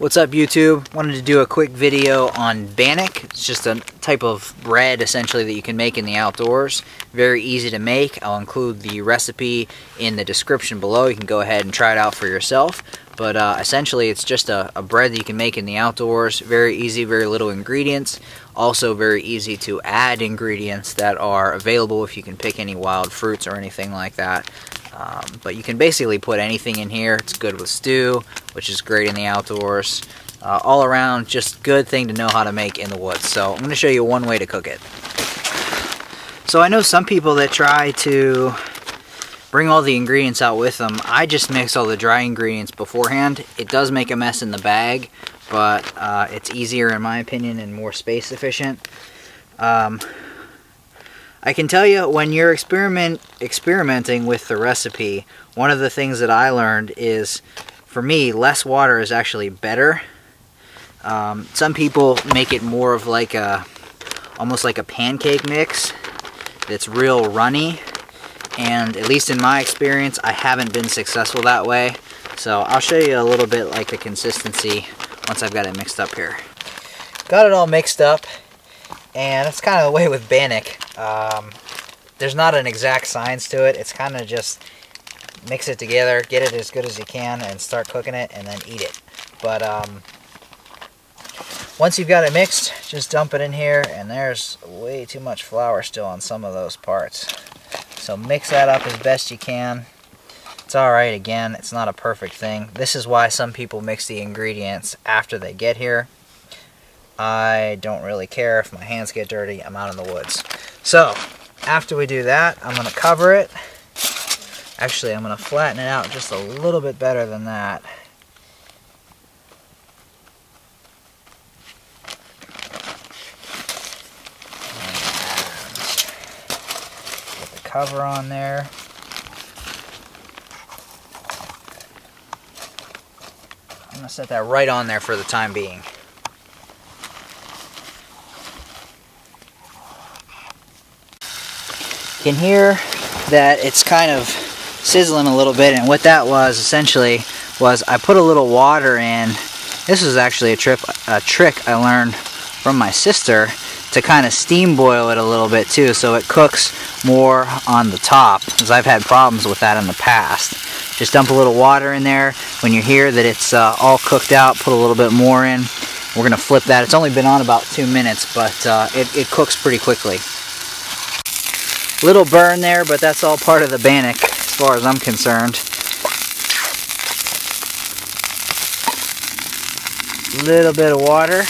What's up, YouTube? Wanted to do a quick video on Bannock. It's just a type of bread essentially that you can make in the outdoors. Very easy to make. I'll include the recipe in the description below. You can go ahead and try it out for yourself. But essentially it's just a bread that you can make in the outdoors. Very easy, very little ingredients. Also very easy to add ingredients that are available if you can pick any wild fruits or anything like that. But you can basically put anything in here. It's good with stew, which is great in the outdoors. All around, just good thing to know how to make in the woods. So I'm going to show you one way to cook it. So I know some people that try to bring all the ingredients out with them. I just mix all the dry ingredients beforehand. It does make a mess in the bag, but it's easier in my opinion and more space efficient. I can tell you, when you're experimenting with the recipe, one of the things that I learned is, for me, less water is actually better. Some people make it more of like almost like a pancake mix that's real runny, and at least in my experience, I haven't been successful that way. So I'll show you a little bit like the consistency once I've got it mixed up here. Got it all mixed up, and it's kind of the way with Bannock. There's not an exact science to it. It's kind of just mix it together, get it as good as you can, and start cooking it, and then eat it. But once you've got it mixed, just dump it in here, and there's way too much flour still on some of those parts. So mix that up as best you can. It's alright. Again, it's not a perfect thing. This is why some people mix the ingredients after they get here. I don't really care if my hands get dirty. I'm out in the woods. So after we do that, I'm going to cover it. Actually, I'm going to flatten it out just a little bit better than that. And put the cover on there. I'm going to set that right on there for the time being. You can hear that it's kind of sizzling a little bit, and what that was essentially was I put a little water in. This was actually a trick I learned from my sister, to kind of steam boil it a little bit too, so it cooks more on the top, because I've had problems with that in the past. Just dump a little water in there. When you hear that it's all cooked out, put a little bit more in. We're going to flip that. It's only been on about 2 minutes, but it cooks pretty quickly. Little burn there, but that's all part of the Bannock as far as I'm concerned. Little bit of water,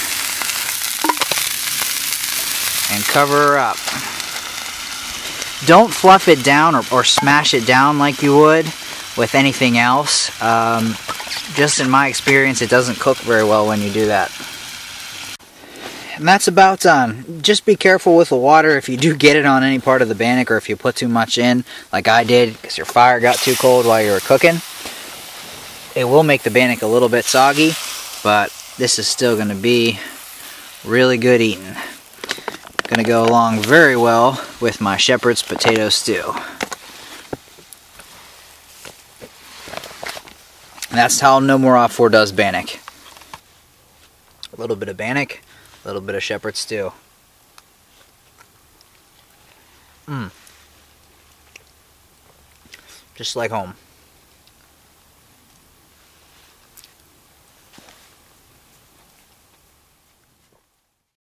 and cover her up. Don't fluff it down or smash it down like you would with anything else. Just in my experience, it doesn't cook very well when you do that. And that's about done. Just be careful with the water if you do get it on any part of the Bannock, or if you put too much in, like I did, because your fire got too cold while you were cooking. It will make the Bannock a little bit soggy, but this is still going to be really good eating. Going to go along very well with my shepherd's potato stew. And that's how No More Off 4 does Bannock. A little bit of Bannock, a little bit of shepherd's stew. Just like home.